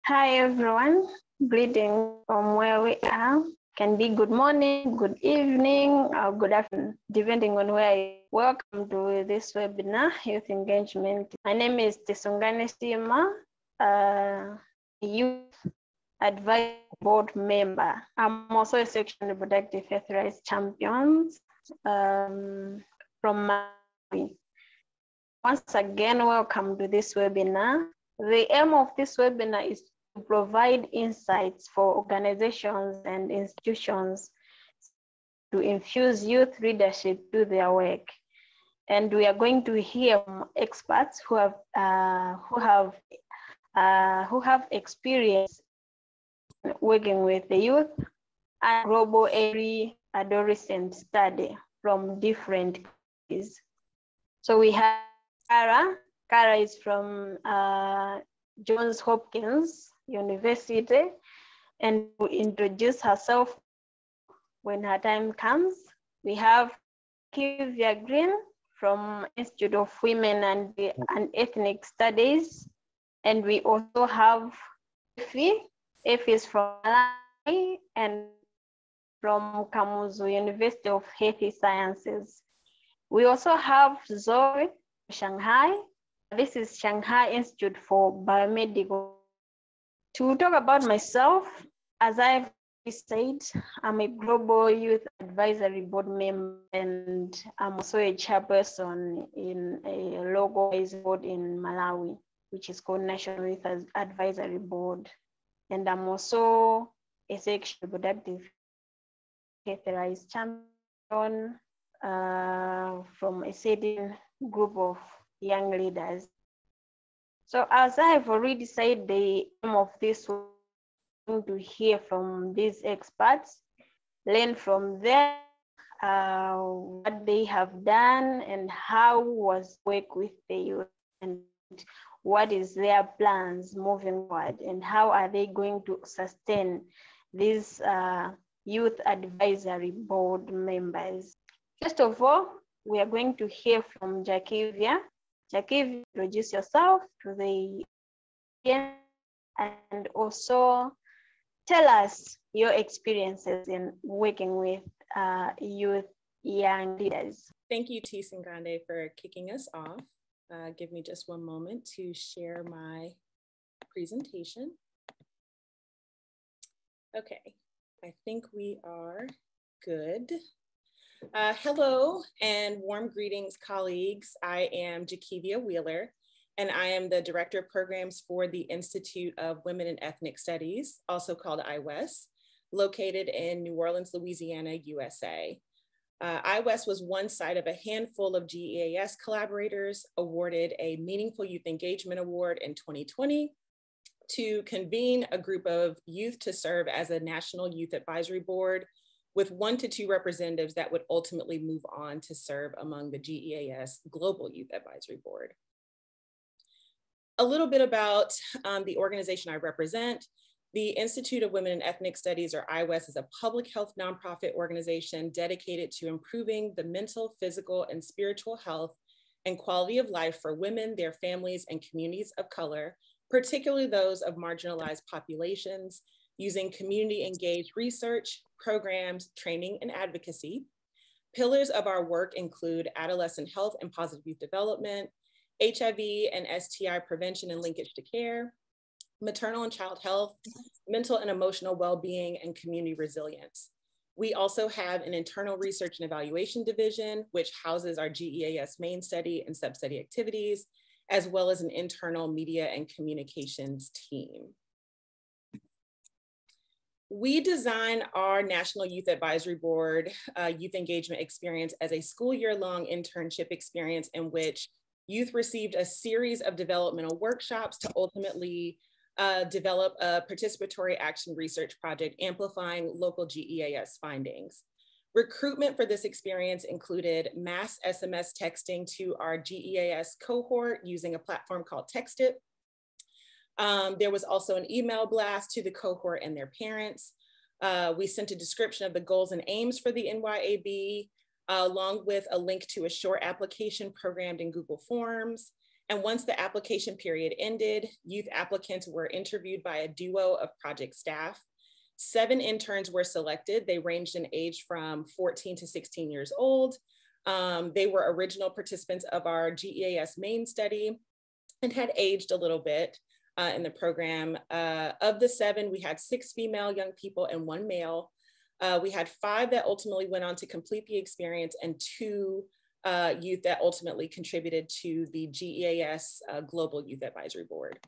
Hi everyone, greetings from where we are. Can be good morning, good evening, or good afternoon, depending on where you are. Welcome to this webinar, Youth Engagement. My name is Tisungane Sitima, Youth Advisory Board member. I'm also a Section Reproductive Health Rights Champion from Malawi. Once again, welcome to this webinar. The aim of this webinar is to provide insights for organizations and institutions to infuse youth leadership to their work. And we are going to hear from experts who have experience working with the youth and Global Early Adolescent Study from different countries. So we have Kara. Kara is from Johns Hopkins University, and will introduce herself when her time comes. We have Jakevia Green from Institute of Women and Ethnic Studies, and we also have Effie. Effie is from Malawi and from Kamuzu University of Health Sciences. We also have Zuo Shanghai. This is Shanghai Institute for Biomedical. To talk about myself, as I've said, I'm a Global Youth Advisory Board member, and I'm also a chairperson in a local board in Malawi, which is called National Youth Advisory Board. And I'm also a Section Reproductive Health Rights Champion from a certain group of young leaders. So as I've already said, the aim of this was to hear from these experts, learn from them what they have done and how was work with the youth and what is their plans moving forward and how are they going to sustain these youth advisory board members. First of all, we are going to hear from Jakevia. Jakevia, introduce yourself to the audience and also tell us your experiences in working with youth young leaders. Thank you, Tisungane, for kicking us off. Give me just one moment to share my presentation. Okay, I think we are good. Hello and warm greetings, colleagues. I am Jakevia Wheeler, and I am the Director of Programs for the Institute of Women and Ethnic Studies, also called IWES, located in New Orleans, Louisiana, USA. IWES was one side of a handful of GEAS collaborators awarded a Meaningful Youth Engagement Award in 2020 to convene a group of youth to serve as a National Youth Advisory Board with 1 to 2 representatives that would ultimately move on to serve among the GEAS Global Youth Advisory Board. A little bit about the organization I represent. The Institute of Women and Ethnic Studies, or IWES, is a public health nonprofit organization dedicated to improving the mental, physical, and spiritual health and quality of life for women, their families, and communities of color, particularly those of marginalized populations, using community-engaged research, programs, training, and advocacy. Pillars of our work include adolescent health and positive youth development, HIV and STI prevention and linkage to care, maternal and child health, mental and emotional well-being, and community resilience. We also have an internal research and evaluation division, which houses our GEAS main study and sub-study activities, as well as an internal media and communications team. We design our National Youth Advisory Board youth engagement experience as a school year-long internship experience in which youth received a series of developmental workshops to ultimately develop a participatory action research project amplifying local GEAS findings. Recruitment for this experience included mass SMS texting to our GEAS cohort using a platform called TextIt. There was also an email blast to the cohort and their parents. We sent a description of the goals and aims for the NYAB, along with a link to a short application programmed in Google Forms. And once the application period ended, youth applicants were interviewed by a duo of project staff. 7 interns were selected. They ranged in age from 14 to 16 years old. They were original participants of our GEAS main study and had aged a little bit in the program. Of the 7, we had 6 female young people and 1 male. We had 5 that ultimately went on to complete the experience and 2 youth that ultimately contributed to the GEAS Global Youth Advisory Board.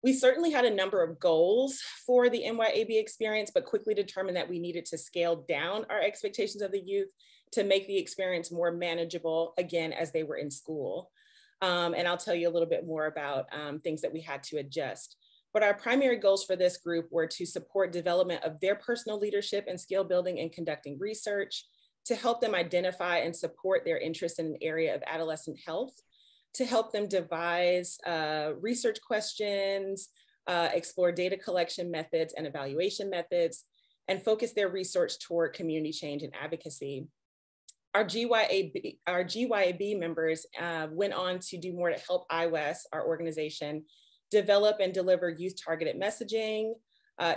We certainly had a number of goals for the NYAB experience, but quickly determined that we needed to scale down our expectations of the youth to make the experience more manageable, again, as they were in school. And I'll tell you a little bit more about things that we had to adjust. But our primary goals for this group were to support development of their personal leadership and skill building and conducting research, to help them identify and support their interest in an area of adolescent health, to help them devise research questions, explore data collection methods and evaluation methods, and focus their research toward community change and advocacy. Our GYAB members went on to do more to help IWES, our organization, develop and deliver youth-targeted messaging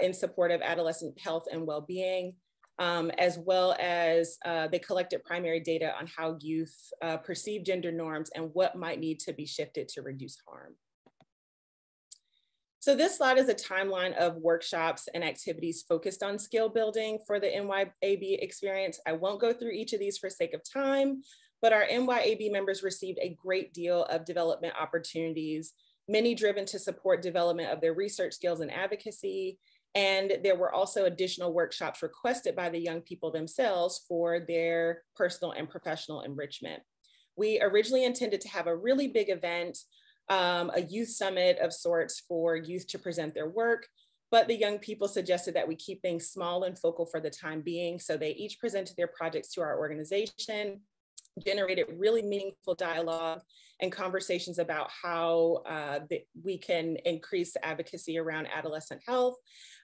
in support of adolescent health and well-being, as well as they collected primary data on how youth perceive gender norms and what might need to be shifted to reduce harm. So this slide is a timeline of workshops and activities focused on skill building for the NYAB experience. I won't go through each of these for sake of time, but our NYAB members received a great deal of development opportunities, many driven to support development of their research skills and advocacy. And there were also additional workshops requested by the young people themselves for their personal and professional enrichment. We originally intended to have a really big event, a youth summit of sorts for youth to present their work, but the young people suggested that we keep things small and focal for the time being. So they each presented their projects to our organization, generated really meaningful dialogue and conversations about how we can increase advocacy around adolescent health.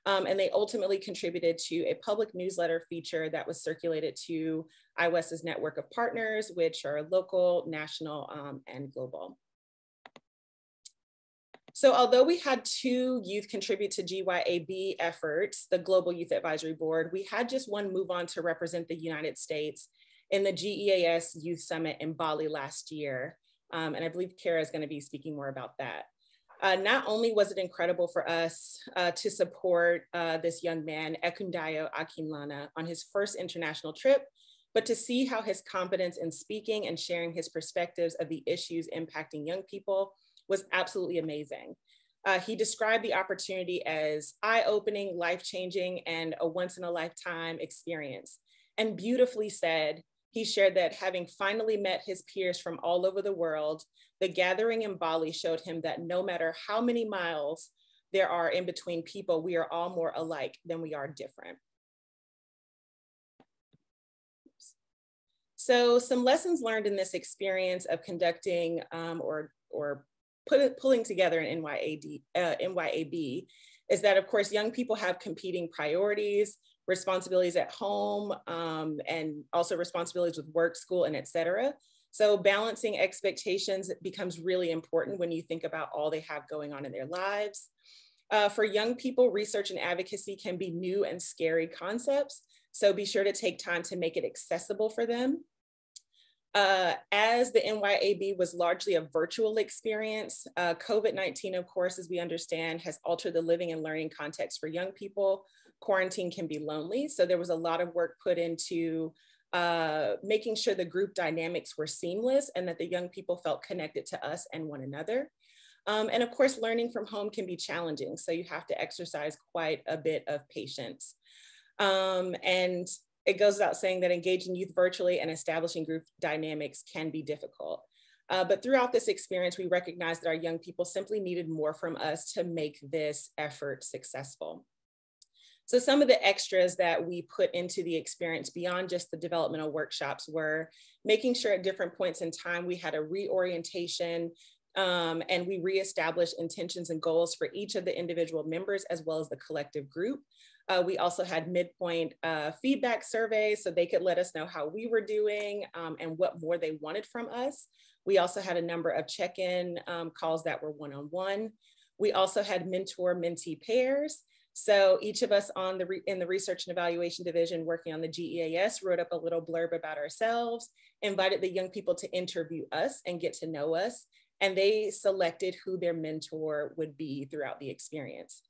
And they ultimately contributed to a public newsletter feature that was circulated to IWES's network of partners, which are local, national, and global. So although we had 2 youth contribute to GYAB efforts, the Global Youth Advisory Board, we had just 1 move on to represent the United States in the GEAS Youth Summit in Bali last year. And I believe Kara is going to be speaking more about that. Not only was it incredible for us to support this young man, Ekundayo Akinlana, on his first international trip, but to see how his confidence in speaking and sharing his perspectives of the issues impacting young people was absolutely amazing. He described the opportunity as eye-opening, life-changing, and a once-in-a-lifetime experience. And beautifully said, he shared that having finally met his peers from all over the world, the gathering in Bali showed him that no matter how many miles there are in between people, we are all more alike than we are different. So some lessons learned in this experience of conducting pulling together an NYAB is that, of course, young people have competing priorities, responsibilities at home, and also responsibilities with work, school, and et cetera. So balancing expectations becomes really important when you think about all they have going on in their lives. For young people, research and advocacy can be new and scary concepts. So be sure to take time to make it accessible for them. As the NYAB was largely a virtual experience, COVID-19, of course, as we understand, has altered the living and learning context for young people. Quarantine can be lonely, so there was a lot of work put into making sure the group dynamics were seamless and that the young people felt connected to us and one another. And of course, learning from home can be challenging, so you have to exercise quite a bit of patience. And it goes without saying that engaging youth virtually and establishing group dynamics can be difficult. But throughout this experience, we recognized that our young people simply needed more from us to make this effort successful. So some of the extras that we put into the experience beyond just the developmental workshops were making sure at different points in time we had a reorientation and we reestablished intentions and goals for each of the individual members as well as the collective group. We also had midpoint feedback surveys so they could let us know how we were doing and what more they wanted from us. We also had a number of check-in calls that were one-on-one. We also had mentor-mentee pairs. So each of us in the research and evaluation division working on the GEAS wrote up a little blurb about ourselves, invited the young people to interview us and get to know us, and they selected who their mentor would be throughout the experience.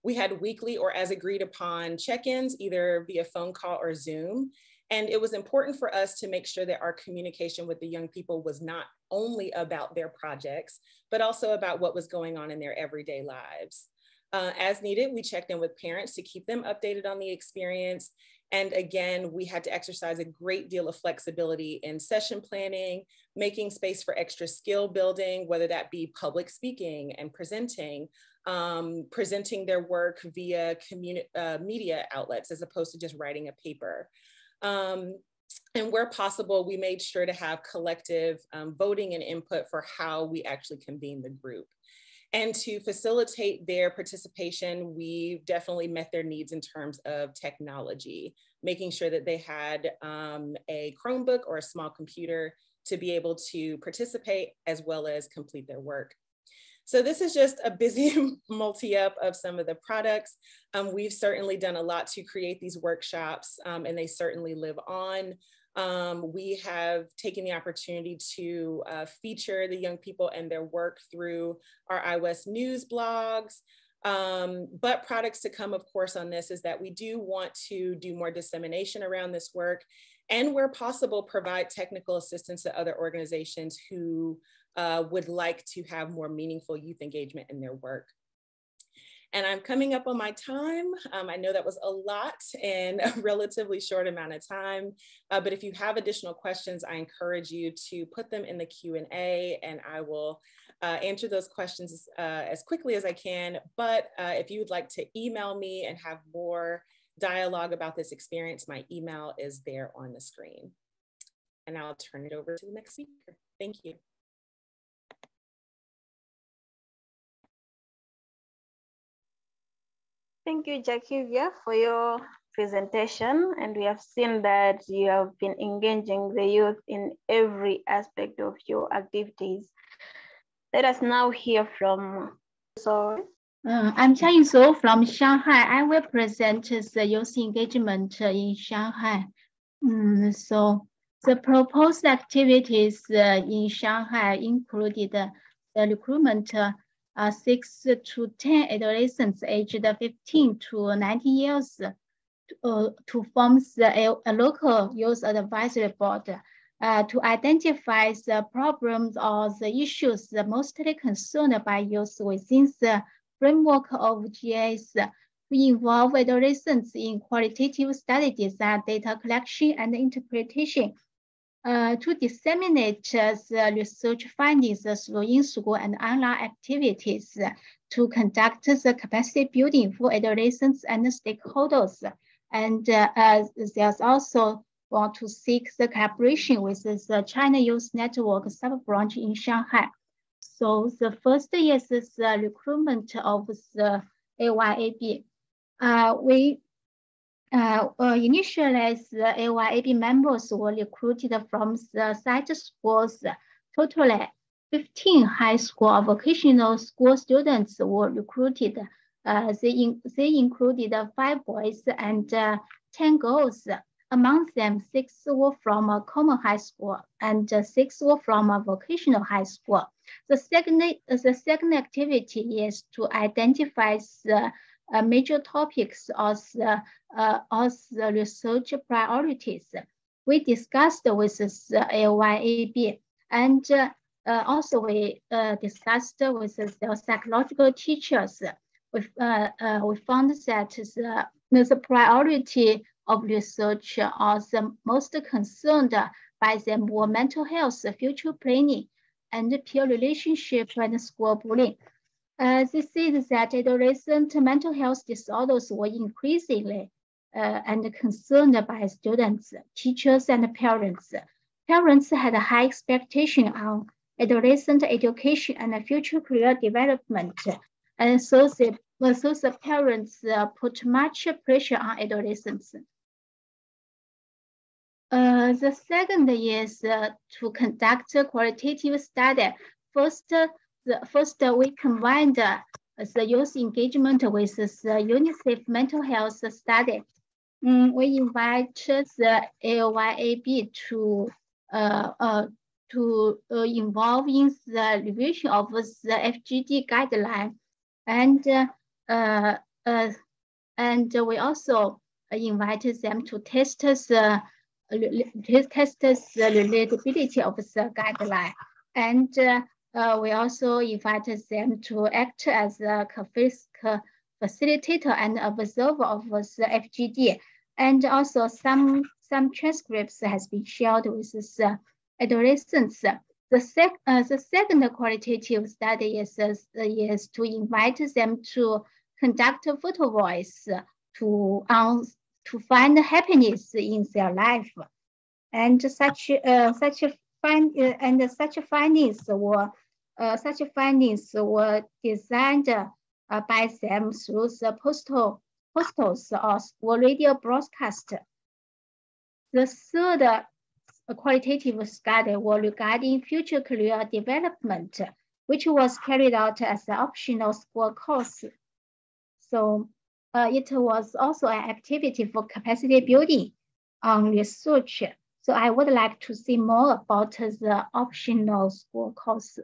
We had weekly or as agreed upon check-ins, either via phone call or Zoom. And it was important for us to make sure that our communication with the young people was not only about their projects, but also about what was going on in their everyday lives. As needed, we checked in with parents to keep them updated on the experience. And again, we had to exercise a great deal of flexibility in session planning, making space for extra skill building, whether that be public speaking and presenting their work via media outlets as opposed to just writing a paper. And where possible, we made sure to have collective voting and input for how we actually convene the group. And to facilitate their participation, we definitely met their needs in terms of technology, making sure that they had a Chromebook or a small computer to be able to participate as well as complete their work. So this is just a busy multi-up of some of the products. We've certainly done a lot to create these workshops and they certainly live on. We have taken the opportunity to feature the young people and their work through our iWest News blogs. But products to come, of course, on this is that we do want to do more dissemination around this work and where possible, provide technical assistance to other organizations who would like to have more meaningful youth engagement in their work. And I'm coming up on my time. I know that was a lot in a relatively short amount of time, but if you have additional questions, I encourage you to put them in the Q&A and I will answer those questions as quickly as I can. But if you would like to email me and have more dialogue about this experience, my email is there on the screen. And I'll turn it over to the next speaker. Thank you. Thank you, Jakevia, for your presentation. And we have seen that you have been engaging the youth in every aspect of your activities. Let us now hear from Zuo. I'm Zuo from Shanghai. I will present the youth engagement in Shanghai. So the proposed activities in Shanghai included the recruitment 6 to 10 adolescents aged 15 to 19 years to form a local youth advisory board to identify the problems or the issues mostly concerned by youth within the framework of GEAS, to involve adolescents in qualitative study design, data collection, and interpretation, to disseminate the research findings through in-school and online activities, to conduct the capacity building for adolescents and stakeholders. And there's also want to seek the collaboration with the China Youth Network sub-branch in Shanghai. So the first is the recruitment of the AYAB. Initially, the AYAB members were recruited from the site schools. Totally 15 high school vocational school students were recruited. They included 5 boys and 10 girls. Among them, 6 were from a common high school and 6 were from a vocational high school. The second activity is to identify the major topics as the research priorities. We discussed with the AYAB and also we discussed with the psychological teachers. We found that the priority of research are the most concerned by them were mental health, future planning, and peer relationship and school bullying. This is that adolescent mental health disorders were increasingly and concerned by students, teachers, and parents. Parents had a high expectation on adolescent education and future career development, and so they versus the parents put much pressure on adolescents. The second is to conduct a qualitative study. First, we combined the youth engagement with the UNICEF mental health study. We invite the AOYAB to involve in the revision of the FGD guideline, and we also invited them to test the relatability of the guideline, and we also invited them to act as a facilitator and observer of the FGD, and also some transcripts has been shared with the adolescents. The second qualitative study is to invite them to conduct a photo voice to find happiness in their life, and such findings were designed by them through the postals or radio broadcast. The third qualitative study was regarding future career development, which was carried out as an optional school course. So it was also an activity for capacity building on research. So I would like to see more about the optional school course.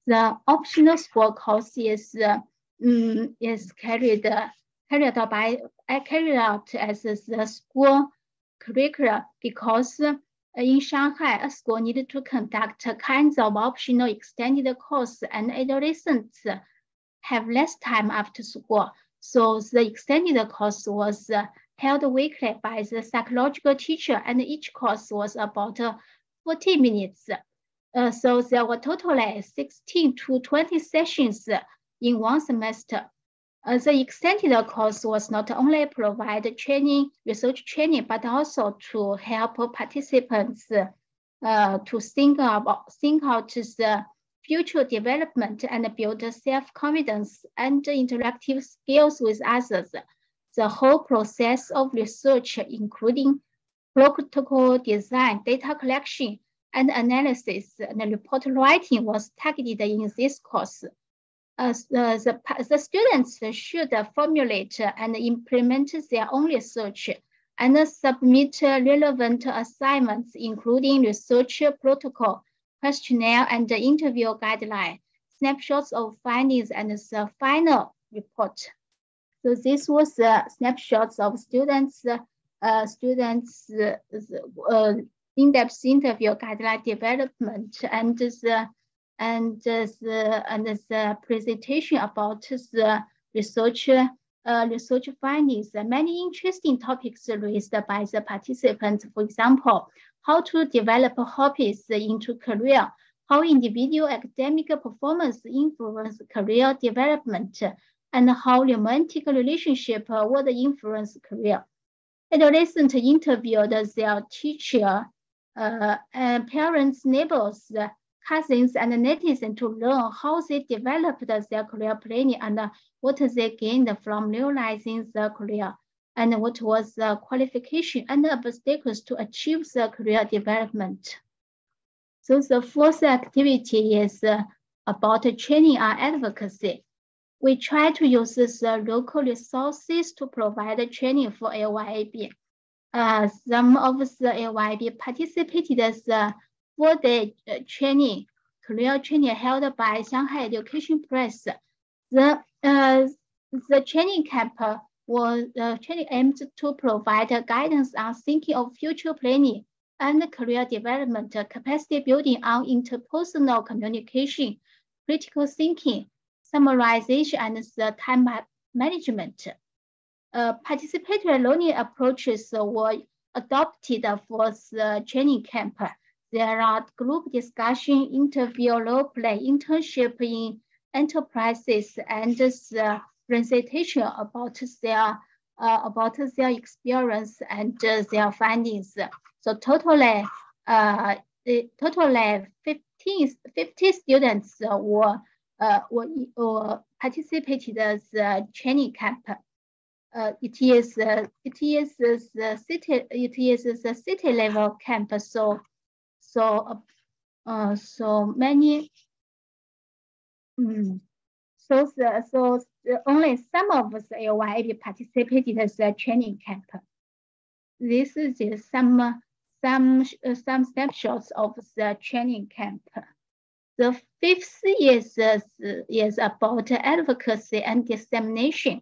The optional school course is carried out as the school curricula because in Shanghai, a school needed to conduct kinds of optional extended course, and adolescents have less time after school. So the extended course was held weekly by the psychological teacher, and each course was about 40 minutes. So there were totally 16 to 20 sessions in one semester. The extended course was not only provide research training, but also to help participants to think out the future development and build self-confidence and interactive skills with others. The whole process of research, including protocol design, data collection, and analysis, and report writing, was targeted in this course. The students should formulate and implement their own research and submit relevant assignments, including research protocol, questionnaire, and interview guideline, snapshots of findings, and the final report. So this was snapshots of students' in-depth interview guideline development and the presentation about the research findings. Many interesting topics raised by the participants. For example, how to develop hobbies into career, how individual academic performance influence career development, and how romantic relationship would influence career. Adolescents interviewed their teacher, and parents, neighbors, cousins, and netizens to learn how they developed their career planning and what they gained from realizing the career, and what was the qualification and obstacles to achieve the career development. So the fourth activity is about training on advocacy. We try to use the local resources to provide training for AYAB. Some of the AYAB participated in the 4-day training, career training held by Shanghai Education Press. The training camp aimed to provide guidance on thinking of future planning and career development, capacity building on interpersonal communication, critical thinking, summarization, and the time management. Participatory learning approaches were adopted for the training camp. There are group discussion, interview, role play, internship in enterprises, and the presentation about their experience and their findings. So totally 50 students were or participated as a training camp. It is the city level camp. So many. So only some of the AYAB participated as a training camp. This is just some snapshots of the training camp. The fifth is about advocacy and dissemination.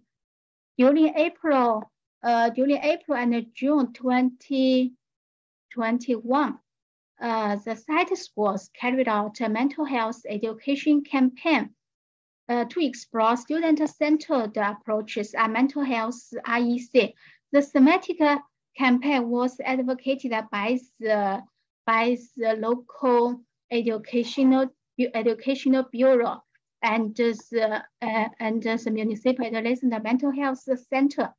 During April and June 2021, the site schools carried out a mental health education campaign to explore student-centered approaches at mental health REC. The thematic campaign was advocated by the local educational bureau and the municipal adolescent mental health center.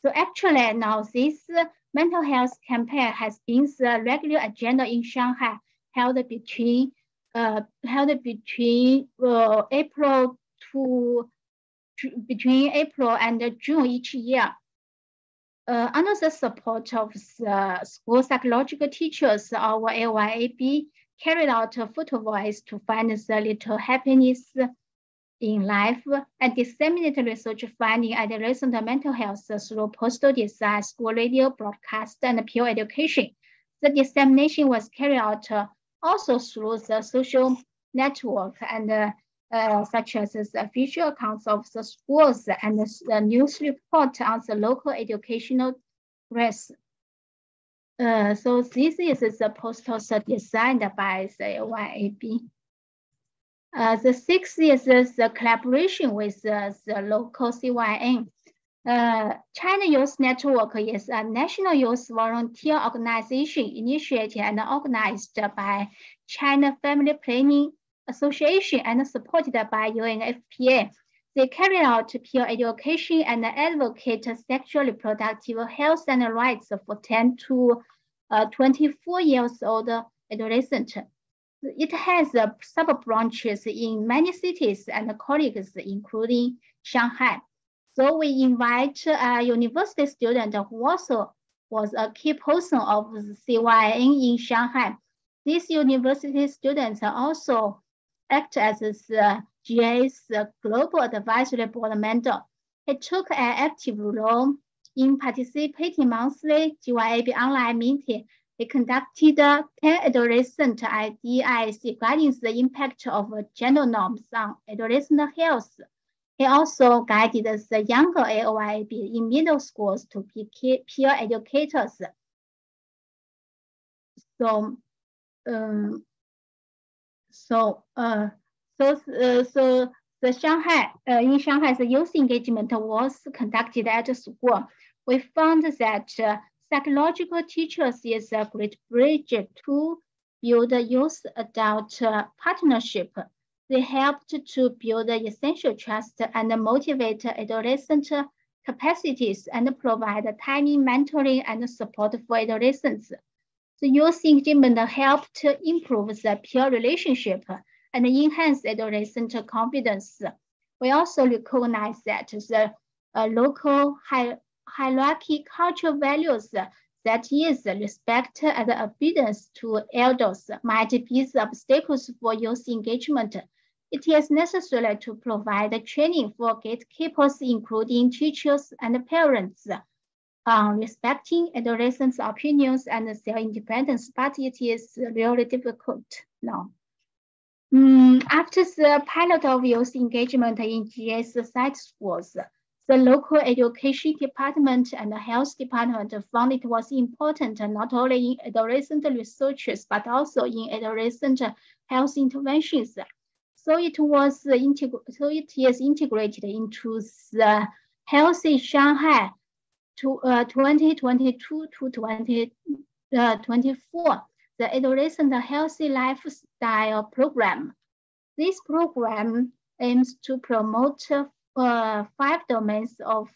So actually now this mental health campaign has been the regular agenda in Shanghai, held between April and June each year. Under the support of the school psychological teachers, our AYAB carried out a photo voice to find the little happiness in life and disseminate research finding adolescent mental health through postal design, school radio broadcast, and peer education. The dissemination was carried out also through the social network and such as the official accounts of the schools and the news report on the local educational press. So this is the posters designed by the AYAB. The sixth is the collaboration with the local CYN. China Youth Network is a national youth volunteer organization initiated and organized by China Family Planning Association and supported by UNFPA. They carry out peer education and advocate sexual reproductive health and rights for 10 to 24 years old adolescents. It has sub-branches in many cities and colleagues, including Shanghai. So we invite a university student who also was a key person of the CYN in Shanghai. These university students also act as the GEAS Global Advisory Board member. He took an active role in participating monthly GYAB online meeting. He conducted 10 adolescent IDIs regarding the impact of gender norms on adolescent health. He also guided the younger AYAB in middle schools to be peer educators. So the Shanghai, in Shanghai, the youth engagement was conducted at the school. We found that psychological teachers is a great bridge to build a youth-adult partnership. They helped to build essential trust and motivate adolescent capacities and provide timely mentoring and support for adolescents. The youth engagement helped improve the peer relationship and enhance adolescent confidence. We also recognize that the local hierarchy cultural values, that is, respect and obedience to elders, might be the obstacles for youth engagement. It is necessary to provide training for gatekeepers, including teachers and parents, respecting adolescents' opinions and their independence, but it is really difficult now. After the pilot of youth engagement in GEAS site schools, the local education department and the health department found it was important not only in adolescent researches, but also in adolescent health interventions. So it is integrated into the Healthy Shanghai 2022 to 2024, the Adolescent Healthy Lifestyle Program. This program aims to promote five domains of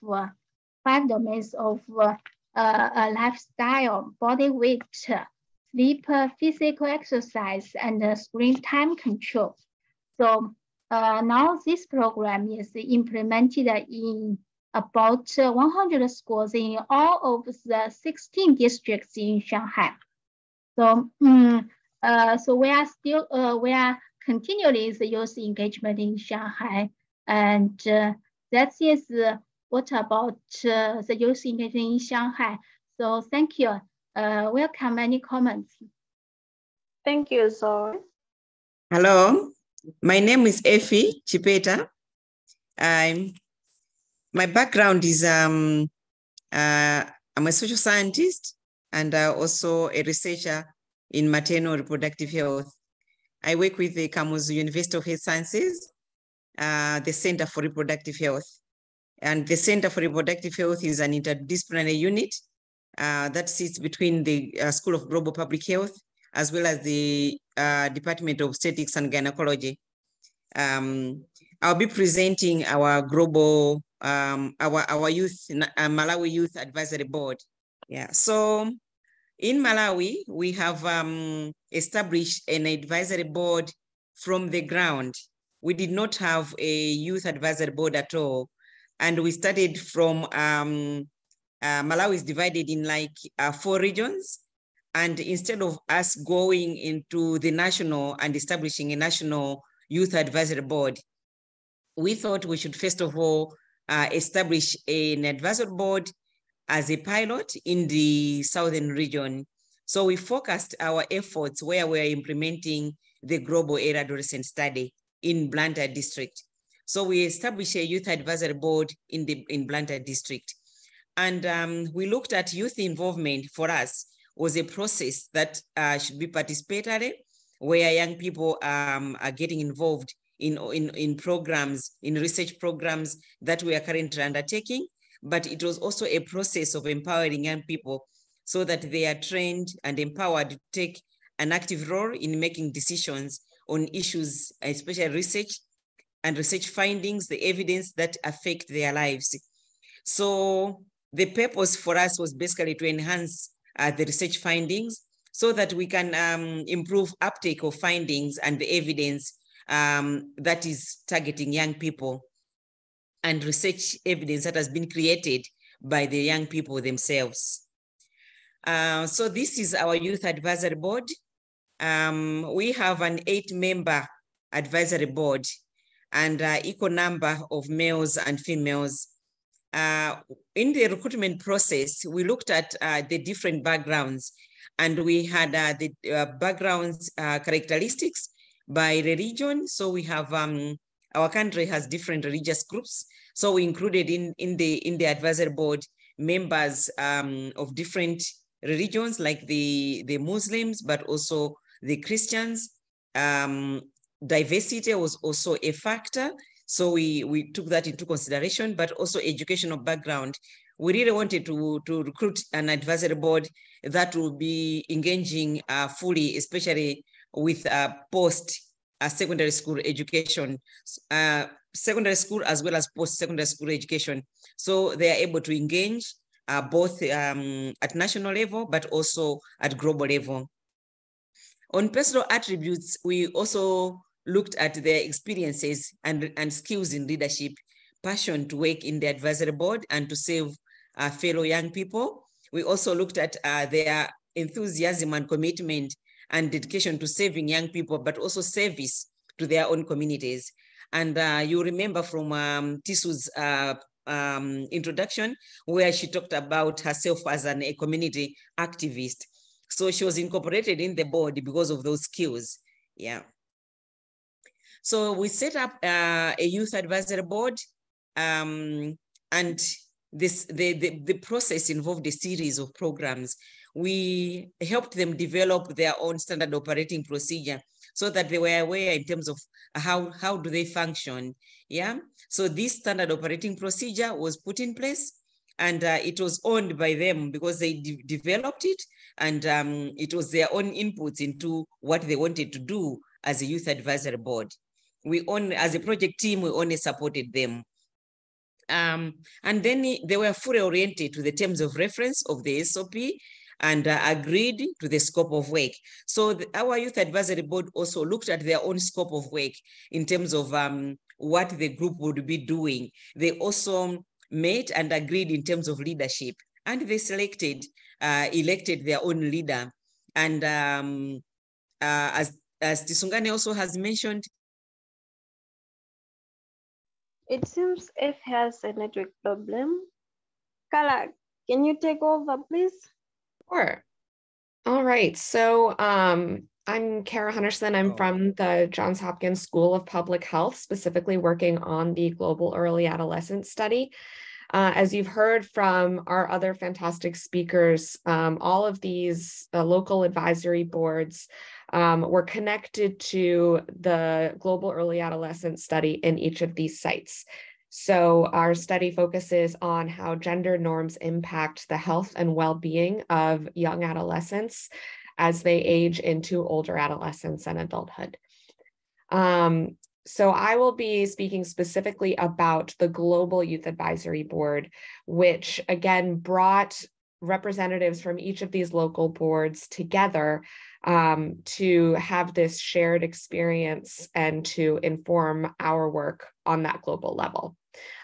lifestyle: body weight, sleep, physical exercise, and screen time control. So Now this program is implemented in about 100 schools in all of the 16 districts in Shanghai. So, so we are continually the youth engagement in Shanghai, and that is what about the youth engagement in Shanghai. So thank you. Welcome any comments. Thank you, Zoe. Hello, my name is Effie Chipeta. My background is I'm a social scientist and also a researcher in maternal reproductive health. I work with the Kamuzu University of Health Sciences, the Center for Reproductive Health. And the Center for Reproductive Health is an interdisciplinary unit that sits between the School of Global Public Health as well as the Department of Obstetrics and Gynecology. I'll be presenting our global, our youth, Malawi Youth Advisory Board. Yeah, so in Malawi, we have established an advisory board from the ground. We did not have a youth advisory board at all. And we started from, Malawi is divided in like 4 regions. And instead of us going into the national and establishing a national youth advisory board, we thought we should first of all establish an advisory board as a pilot in the southern region. So we focused our efforts where we're implementing the Global Early Adolescent Study in Blantyre district. So we established a youth advisory board in Blantyre district. And we looked at youth involvement. For us was a process that should be participatory, where young people are getting involved in programs, in research programs that we are currently undertaking. But it was also a process of empowering young people so that they are trained and empowered to take an active role in making decisions on issues, especially research and research findings, the evidence that affect their lives. So the purpose for us was basically to enhance the research findings so that we can improve uptake of findings and the evidence that is targeting young people and research evidence that has been created by the young people themselves. So this is our youth advisory board. We have an 8-member advisory board and equal number of males and females. In the recruitment process, we looked at the different backgrounds, and we had the backgrounds characteristics by religion. So we have, our country has different religious groups. So we included in the advisory board members of different religions like the Muslims, but also the Christians. Diversity was also a factor. So we took that into consideration, but also educational background. We really wanted to recruit an advisory board that will be engaging fully, especially with post-secondary school education, secondary school as well as post-secondary school education. So they are able to engage both at national level, but also at global level. On personal attributes, we also looked at their experiences and skills in leadership, passion to work in the advisory board and to serve fellow young people. We also looked at their enthusiasm and commitment and dedication to serving young people, but also service to their own communities. And you remember from Tisu's introduction, where she talked about herself as a community activist. So she was incorporated in the board because of those skills. Yeah. So we set up a youth advisory board, and the process involved a series of programs. We helped them develop their own standard operating procedure so that they were aware in terms of how do they function. Yeah. So this standard operating procedure was put in place, and it was owned by them because they developed it, and it was their own inputs into what they wanted to do as a youth advisory board. We only, as a project team, we only supported them. And then they were fully oriented to the terms of reference of the SOP and agreed to the scope of work. So our Youth Advisory Board also looked at their own scope of work in terms of what the group would be doing. They also met and agreed in terms of leadership, and they elected their own leader. And as Tisungane also has mentioned, it seems F has a network problem. Kala, can you take over, please? Sure. All right. So I'm Kara Hunersen. I'm from the Johns Hopkins School of Public Health, specifically working on the Global Early Adolescent Study. As you've heard from our other fantastic speakers, all of these local advisory boards were connected to the Global Early Adolescent Study in each of these sites. So our study focuses on how gender norms impact the health and well-being of young adolescents as they age into older adolescence and adulthood. So I will be speaking specifically about the Global Youth Advisory Board, which again brought representatives from each of these local boards together to have this shared experience and to inform our work on that global level.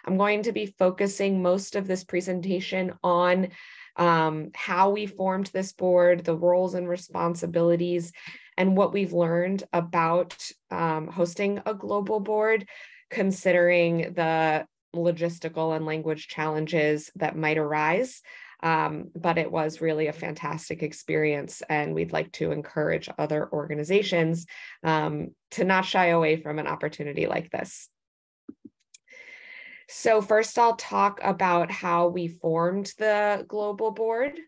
I'm going to be focusing most of this presentation on how we formed this board, the roles and responsibilities, and what we've learned about hosting a global board, considering the logistical and language challenges that might arise. But it was really a fantastic experience, and we'd like to encourage other organizations to not shy away from an opportunity like this. So first, I'll talk about how we formed the global board.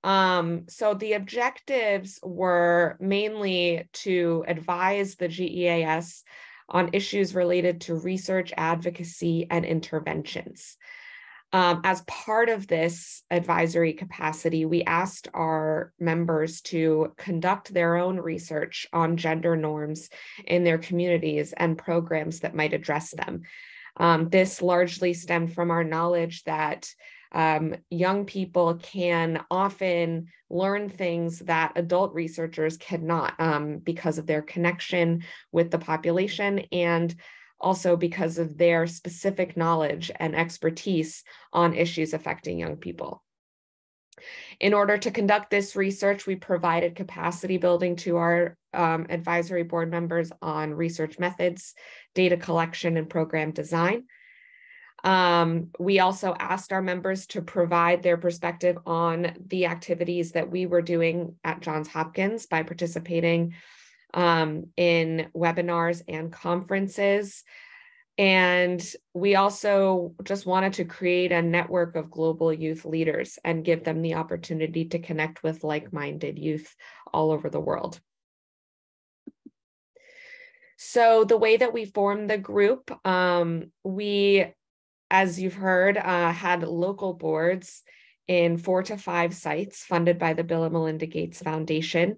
So the objectives were mainly to advise the GEAS on issues related to research, advocacy, and interventions. As part of this advisory capacity, we asked our members to conduct their own research on gender norms in their communities and programs that might address them. This largely stemmed from our knowledge that young people can often learn things that adult researchers cannot because of their connection with the population and also because of their specific knowledge and expertise on issues affecting young people. In order to conduct this research, we provided capacity building to our advisory board members on research methods, data collection, and program design. We also asked our members to provide their perspective on the activities that we were doing at Johns Hopkins by participating in webinars and conferences. And we also just wanted to create a network of global youth leaders and give them the opportunity to connect with like-minded youth all over the world. So the way that we formed the group, we, as you've heard, had local boards in 4 to 5 sites funded by the Bill and Melinda Gates Foundation.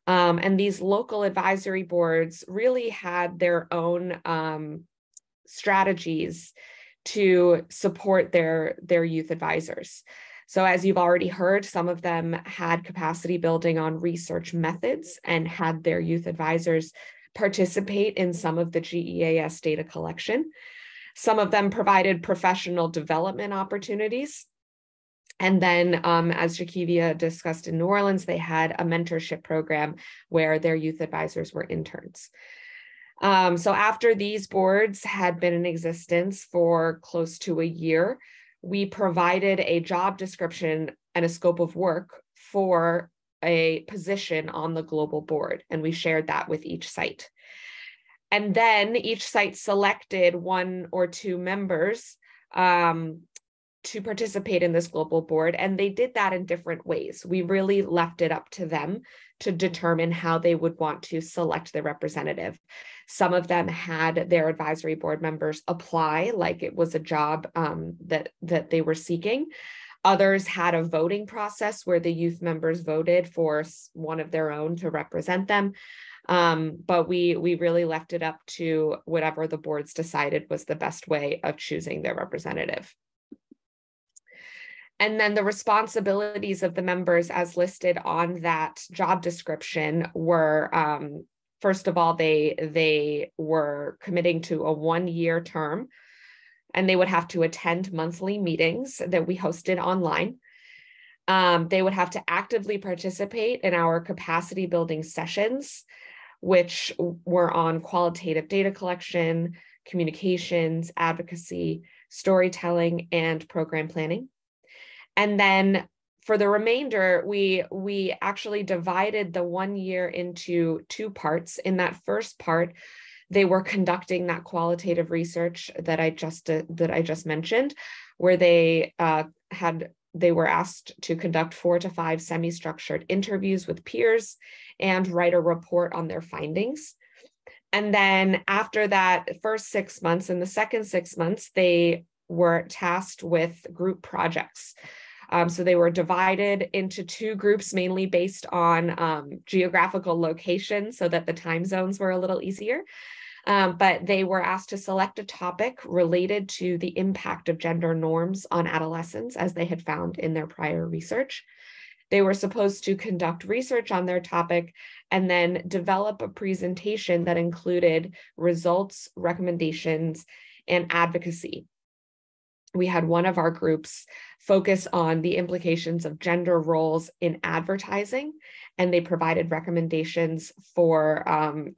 And these local advisory boards really had their own strategies to support their youth advisors. So as you've already heard, some of them had capacity building on research methods and had their youth advisors participate in some of the GEAS data collection. Some of them provided professional development opportunities. And then, as Jakevia discussed in New Orleans, they had a mentorship program where their youth advisors were interns. So after these boards had been in existence for close to a year, we provided a job description and a scope of work for a position on the global board, and we shared that with each site. And then each site selected 1 or 2 members to participate in this global board, and they did that in different ways. We really left it up to them to determine how they would want to select their representative. Some of them had their advisory board members apply like it was a job that they were seeking. Others had a voting process where the youth members voted for one of their own to represent them. But we really left it up to whatever the boards decided was the best way of choosing their representative. And then the responsibilities of the members as listed on that job description were, first of all, they were committing to a 1-year term, and they would have to attend monthly meetings that we hosted online. They would have to actively participate in our capacity building sessions, which were on qualitative data collection, communications, advocacy, storytelling, and program planning. And then for the remainder, we actually divided the 1 year into 2 parts. In that first part, they were conducting that qualitative research that I just mentioned, where they were asked to conduct 4 to 5 semi-structured interviews with peers and write a report on their findings. And then after that first 6 months, in the second 6 months, they were tasked with group projects. So they were divided into 2 groups, mainly based on geographical location, so that the time zones were a little easier. But they were asked to select a topic related to the impact of gender norms on adolescents, as they had found in their prior research. They were supposed to conduct research on their topic and then develop a presentation that included results, recommendations, and advocacy. We had one of our groups focus on the implications of gender roles in advertising, and they provided recommendations for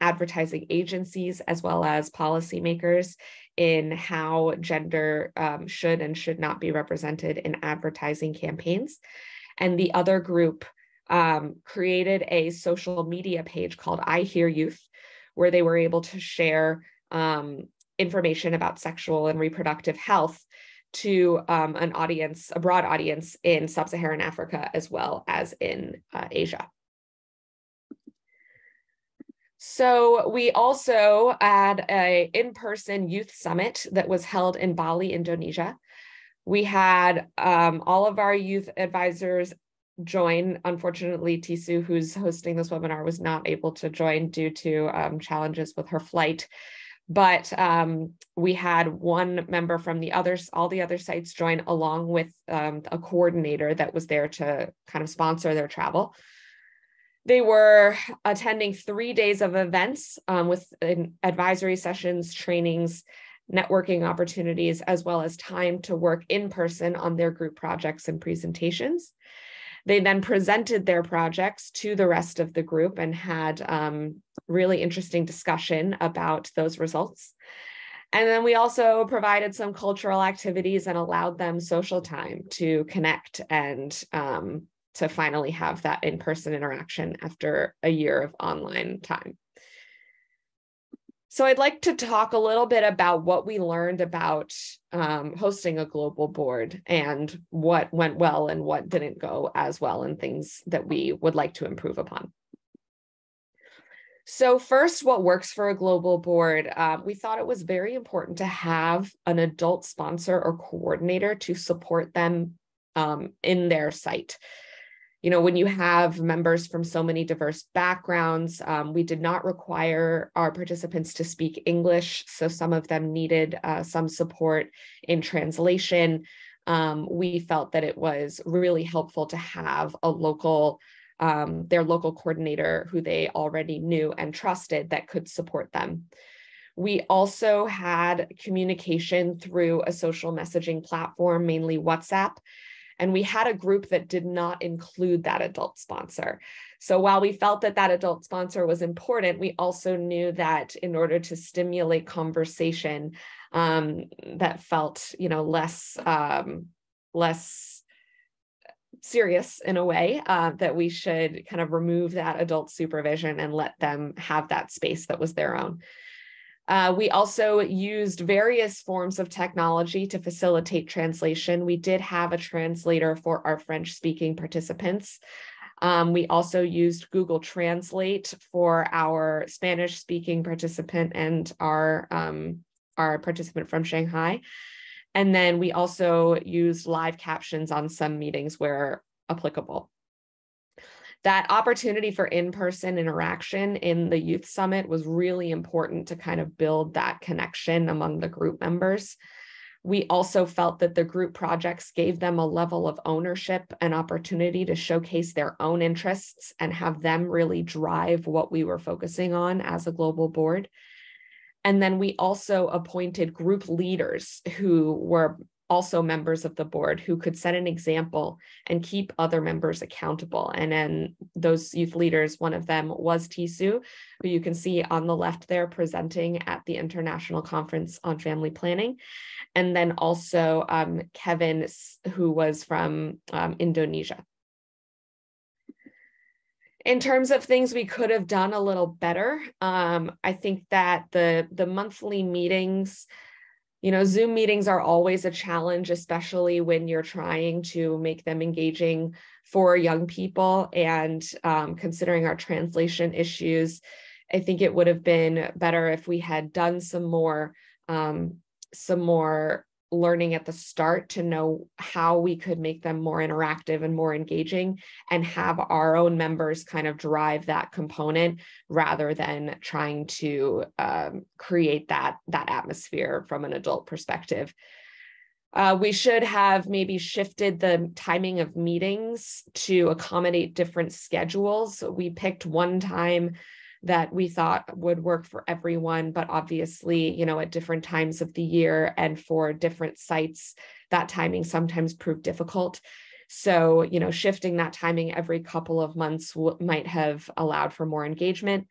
advertising agencies as well as policymakers in how gender should and should not be represented in advertising campaigns. And the other group created a social media page called I Hear Youth, where they were able to share information about sexual and reproductive health to a broad audience in sub-Saharan Africa as well as in Asia. So we also had an in-person youth summit that was held in Bali, Indonesia. We had all of our youth advisors join. Unfortunately, Tisu, who's hosting this webinar, was not able to join due to challenges with her flight. But we had one member from all the other sites join, along with a coordinator that was there to kind of sponsor their travel. They were attending 3 days of events with advisory sessions, trainings, networking opportunities, as well as time to work in person on their group projects and presentations. They then presented their projects to the rest of the group and had really interesting discussion about those results. And then we also provided some cultural activities and allowed them social time to connect and to finally have that in-person interaction after a year of online time. So I'd like to talk a little bit about what we learned about hosting a global board and what went well and what didn't go as well, and things that we would like to improve upon. So first, what works for a global board? We thought it was very important to have an adult sponsor or coordinator to support them in their site. You know, when you have members from so many diverse backgrounds, we did not require our participants to speak English, so some of them needed some support in translation. We felt that it was really helpful to have a their local coordinator who they already knew and trusted that could support them. We also had communication through a social messaging platform, mainly WhatsApp. And we had a group that did not include that adult sponsor. So while we felt that that adult sponsor was important, we also knew that in order to stimulate conversation that felt, less serious in a way, that we should kind of remove that adult supervision and let them have that space that was their own. We also used various forms of technology to facilitate translation. We did have a translator for our French-speaking participants. We also used Google Translate for our Spanish-speaking participant and our participant from Shanghai. And then we also used live captions on some meetings where applicable. That opportunity for in-person interaction in the Youth Summit was really important to kind of build that connection among the group members. We also felt that the group projects gave them a level of ownership and opportunity to showcase their own interests and have them really drive what we were focusing on as a global board. And then we also appointed group leaders who were also members of the board who could set an example and keep other members accountable. And then those youth leaders, one of them was Tisu, who you can see on the left there presenting at the International Conference on Family Planning. And then also Kevin, who was from Indonesia. In terms of things we could have done a little better, I think that the monthly meetings, Zoom meetings are always a challenge, especially when you're trying to make them engaging for young people. And considering our translation issues, I think it would have been better if we had done some more learning at the start to know how we could make them more interactive and more engaging, and have our own members kind of drive that component rather than trying to create that atmosphere from an adult perspective. We should have maybe shifted the timing of meetings to accommodate different schedules. We picked one time that we thought would work for everyone, but obviously, at different times of the year and for different sites, that timing sometimes proved difficult. So, shifting that timing every couple of months might have allowed for more engagement.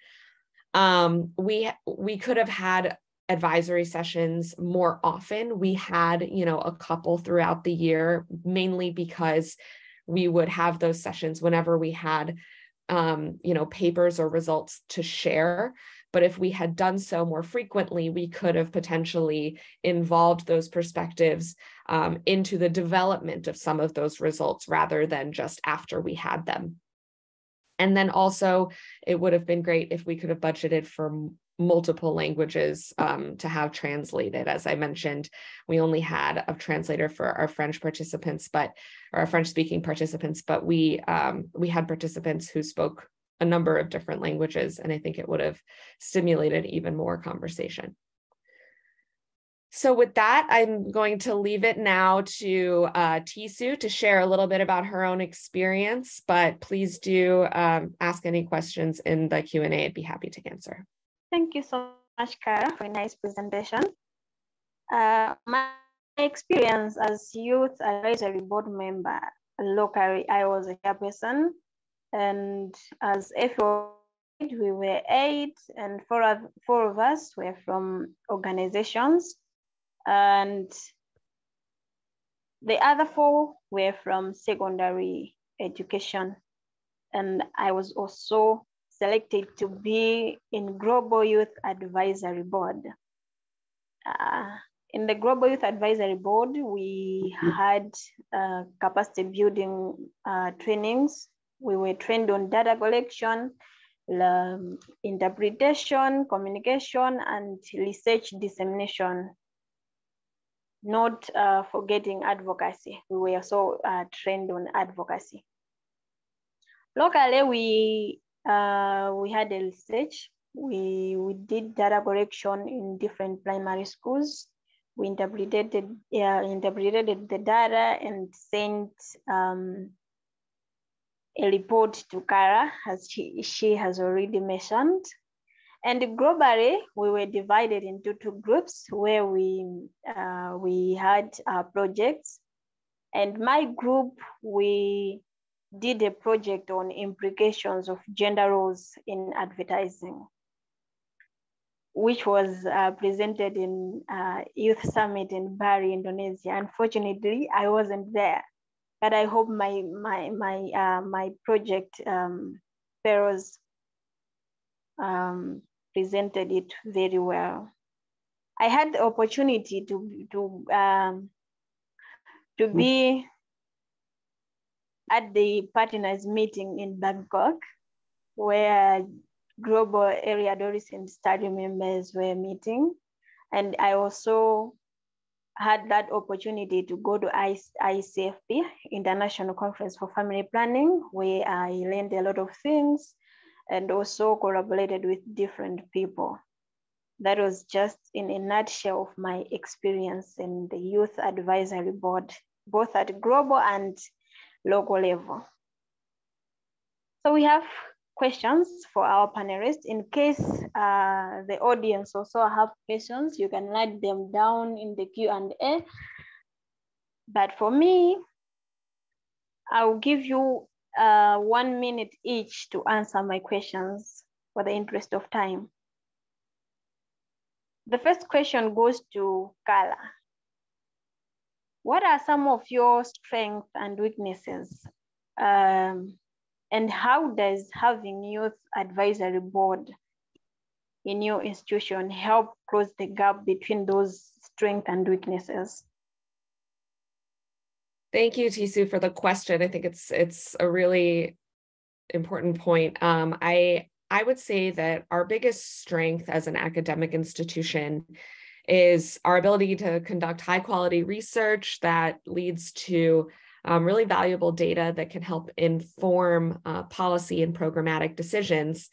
We could have had advisory sessions more often. We had, a couple throughout the year, mainly because we would have those sessions whenever we had papers or results to share. But if we had done so more frequently, we could have potentially involved those perspectives into the development of some of those results rather than just after we had them. And then also, it would have been great if we could have budgeted for multiple languages to have translated. As I mentioned, we only had a translator for our French participants, or our French-speaking participants, but we had participants who spoke a number of different languages, and I think it would have stimulated even more conversation. So with that, I'm going to leave it now to Tisu to share a little bit about her own experience, but please do ask any questions in the Q&A. I'd be happy to answer. Thank you so much, Kara, for a nice presentation. My experience as Youth Advisory Board member locally, I was a chairperson, and as Effie, we were 8, and four of us were from organizations, and the other 4 were from secondary education. And I was also selected to be in Global Youth Advisory Board. In the Global Youth Advisory Board, we had capacity building trainings. We were trained on data collection, interpretation, communication, and research dissemination, not forgetting advocacy. We were also trained on advocacy. Locally, we had a research. We did data collection in different primary schools. We interpreted the data and sent a report to Kara, as she has already mentioned. And globally, we were divided into 2 groups where we had projects. And my group, we did a project on implications of gender roles in advertising, which was presented in Youth Summit in Bali, Indonesia. Unfortunately, I wasn't there, but I hope my project fellows presented it very well. I had the opportunity to be at the partners meeting in Bangkok, where Global Early Adolescent Study members were meeting. And I also had that opportunity to go to ICFP, International Conference for Family Planning, where I learned a lot of things and also collaborated with different people. that was just in a nutshell of my experience in the Youth Advisory Board, both at global and local level. So we have questions for our panelists. In case the audience also have questions, you can write them down in the Q&A. But for me, I'll give you 1 minute each to answer my questions for the interest of time. The first question goes to Carla. What are some of your strengths and weaknesses? And how does having Youth Advisory Board in your institution help close the gap between those strengths and weaknesses? Thank you, Tisu, for the question. I think it's a really important point. I would say that our biggest strength as an academic institution is our ability to conduct high quality research that leads to really valuable data that can help inform policy and programmatic decisions.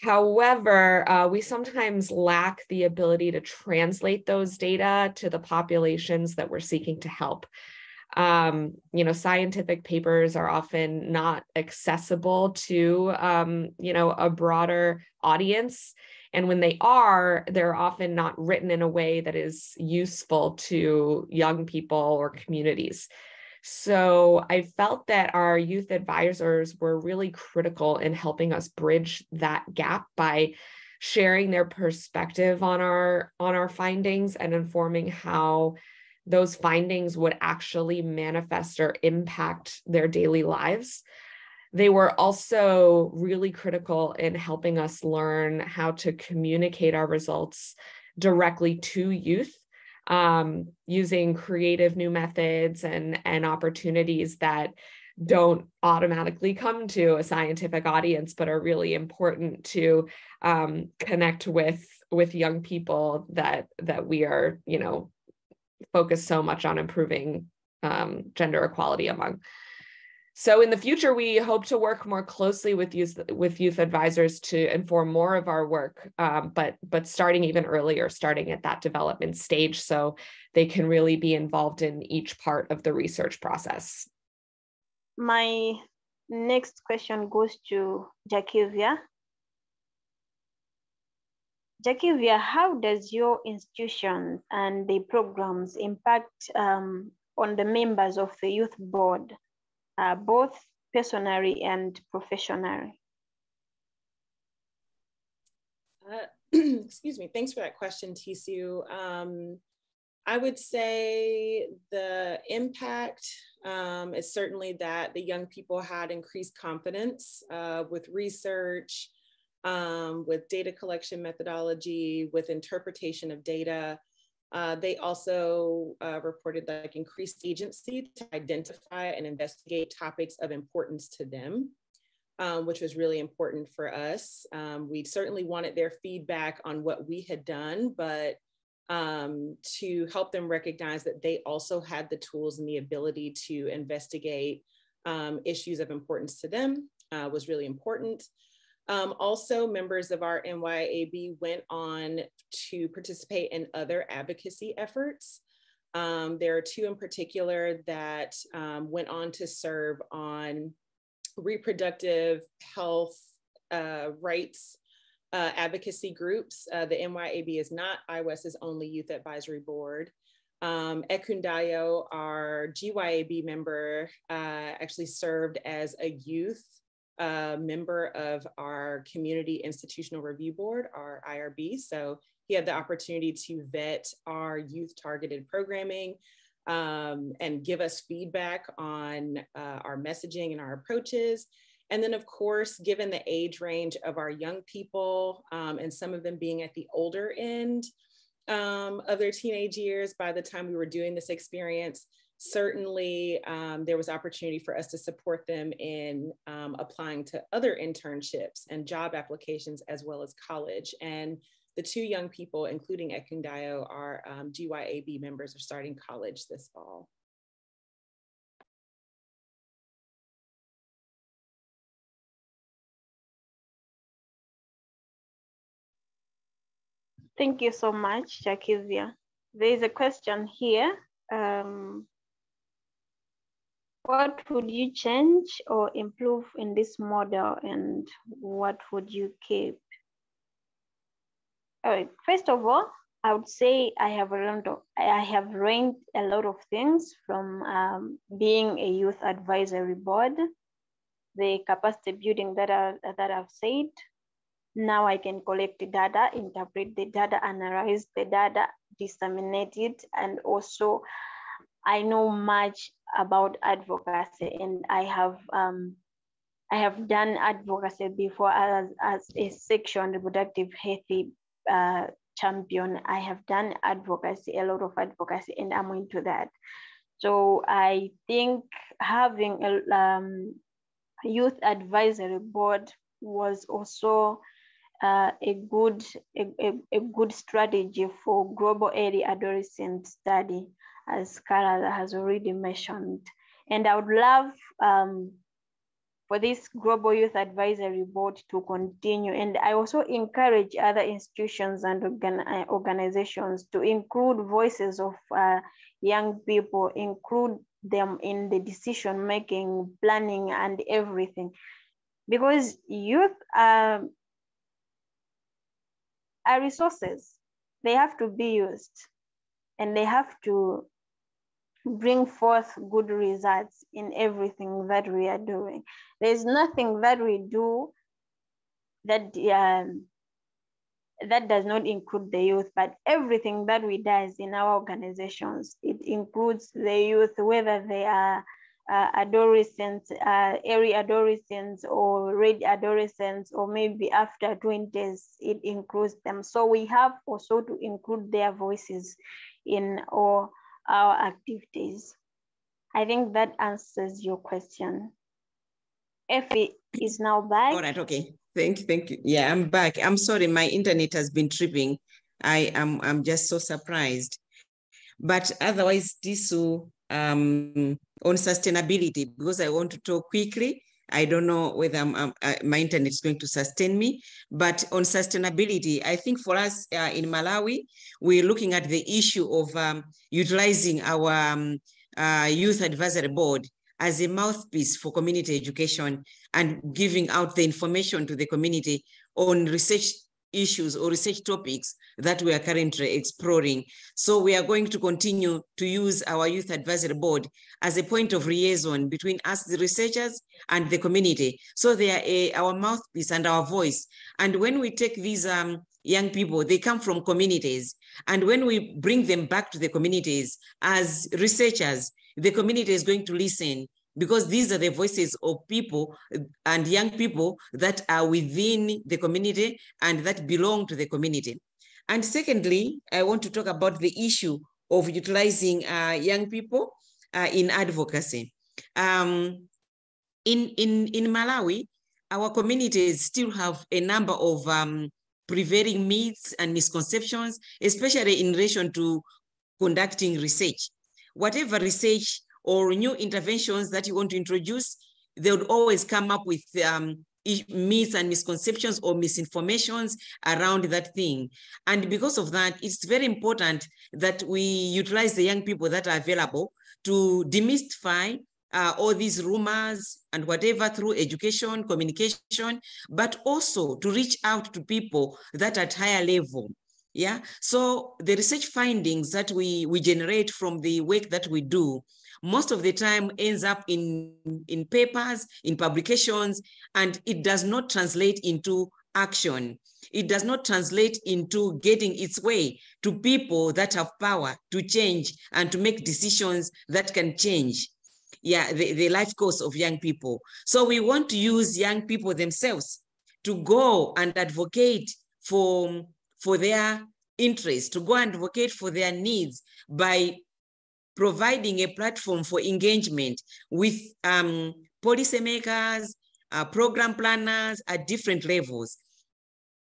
However, we sometimes lack the ability to translate those data to the populations that we're seeking to help. Scientific papers are often not accessible to, a broader audience. And when they are, they're often not written in a way that is useful to young people or communities. So I felt that our youth advisors were really critical in helping us bridge that gap by sharing their perspective on our findings and informing how those findings would actually manifest or impact their daily lives. They were also really critical in helping us learn how to communicate our results directly to youth, using creative new methods and opportunities that don't automatically come to a scientific audience, but are really important to connect with young people that we are, focused so much on improving gender equality among. So in the future, we hope to work more closely with youth advisors to inform more of our work, but starting even earlier, starting at that development stage, so they can really be involved in each part of the research process. My next question goes to Jakevia. Jakevia, how does your institution and the programs impact on the members of the youth board, both personally and professionally? Excuse me, thanks for that question, Tisu. I would say the impact is certainly that the young people had increased confidence with research, with data collection methodology, with interpretation of data. They also reported increased agency to identify and investigate topics of importance to them, which was really important for us. We certainly wanted their feedback on what we had done, but to help them recognize that they also had the tools and the ability to investigate issues of importance to them was really important. Also, members of our NYAB went on to participate in other advocacy efforts. There are two in particular that went on to serve on reproductive health rights advocacy groups. The NYAB is not IWES's only youth advisory board. Ekundayo, our GYAB member, actually served as a youth member of our Community Institutional Review Board, our IRB. So he had the opportunity to vet our youth targeted programming and give us feedback on our messaging and our approaches. And then of course, given the age range of our young people and some of them being at the older end of their teenage years by the time we were doing this experience, certainly there was opportunity for us to support them in applying to other internships and job applications as well as college. And the two young people, including Ekundayo, our GYAB members, are starting college this fall. Thank you so much, Jakevia. There is a question here. What would you change or improve in this model, and what would you keep? All right, first of all, I would say I have learned a lot of things from being a youth advisory board, the capacity building that I've said. Now I can collect the data, interpret the data, analyze the data, disseminate it, and also I know much about advocacy, and I have done advocacy before as a sexual and reproductive health champion. I have done advocacy, a lot of advocacy, and I'm into that. So I think having a youth advisory board was also a good strategy for Global Early Adolescent Study, as Carla has already mentioned. And I would love for this Global Youth Advisory Board to continue. And I also encourage other institutions and organizations to include voices of young people, include them in the decision-making, planning, and everything. Because youth are resources. They have to be used, and they have to bring forth good results in everything that we are doing. There's nothing that we do that that does not include the youth, but everything that we do in our organizations, it includes the youth, whether they are adolescents, early adolescents, or late adolescents, or maybe after 20s, it includes them. So we have also to include their voices in all our activities. I think that answers your question. Effie is now back. All right, okay. Thank you. Yeah, I'm back. I'm sorry, my internet has been tripping. I'm just so surprised. But otherwise, Tisu, on sustainability, because I want to talk quickly. I don't know whether my internet is going to sustain me, but on sustainability, I think for us in Malawi, we're looking at the issue of utilizing our youth advisory board as a mouthpiece for community education and giving out the information to the community on research issues or research topics that we are currently exploring. So we are going to continue to use our youth advisory board as a point of liaison between us, the researchers, and the community. So they are our mouthpiece and our voice. And when we take these young people, they come from communities. And when we bring them back to the communities as researchers, the community is going to listen, because these are the voices of people and young people that are within the community and that belong to the community. And secondly, I want to talk about the issue of utilizing young people in advocacy. In Malawi, our communities still have a number of prevailing myths and misconceptions, especially in relation to conducting research. Whatever research or new interventions that you want to introduce, they would always come up with myths and misconceptions or misinformations around that thing. And because of that, it's very important that we utilize the young people that are available to demystify all these rumors and whatever through education, communication, but also to reach out to people that are at higher level. Yeah, so the research findings that we generate from the work that we do, most of the time ends up in papers, in publications, and it does not translate into action. It does not translate into getting its way to people that have power to change and to make decisions that can change, yeah, the life course of young people. So we want to use young people themselves to go and advocate for their interests, to go and advocate for their needs by providing a platform for engagement with policymakers, program planners at different levels.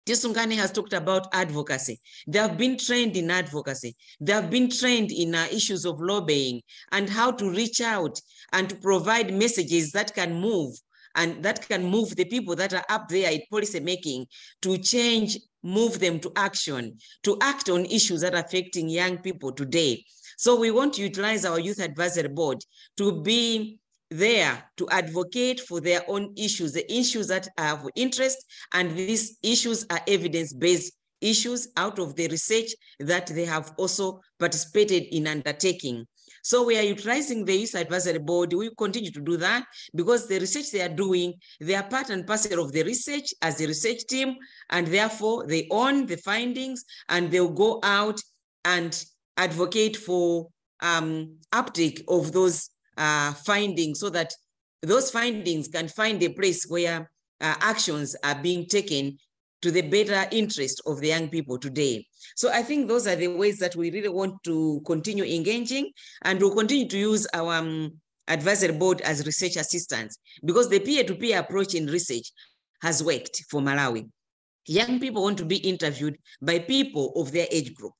Tisungane has talked about advocacy. They have been trained in advocacy. They have been trained in issues of lobbying and how to reach out and to provide messages that can move, and that can move the people that are up there in policy making to change move them to action, to act on issues that are affecting young people today. So we want to utilize our Youth Advisory Board to be there to advocate for their own issues, the issues that are of interest, and these issues are evidence-based issues out of the research that they have also participated in undertaking. So we are utilizing the Youth Advisory Board. We continue to do that because the research they are doing, they are part and parcel of the research as a research team, and therefore they own the findings and they'll go out and advocate for uptake of those findings so that those findings can find a place where actions are being taken to the better interest of the young people today. So I think those are the ways that we really want to continue engaging, and we'll continue to use our advisory board as research assistants because the peer-to-peer approach in research has worked for Malawi. Young people want to be interviewed by people of their age group.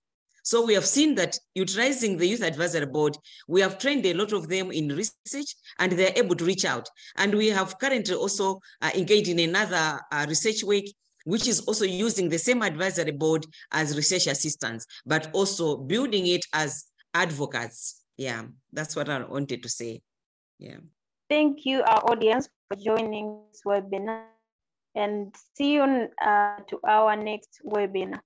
So we have seen that utilizing the Youth Advisory Board, we have trained a lot of them in research and they're able to reach out. And we have currently also engaged in another research week, which is also using the same advisory board as research assistants, but also building it as advocates. Yeah, that's what I wanted to say. Yeah. Thank you, our audience, for joining this webinar, and see you to our next webinar.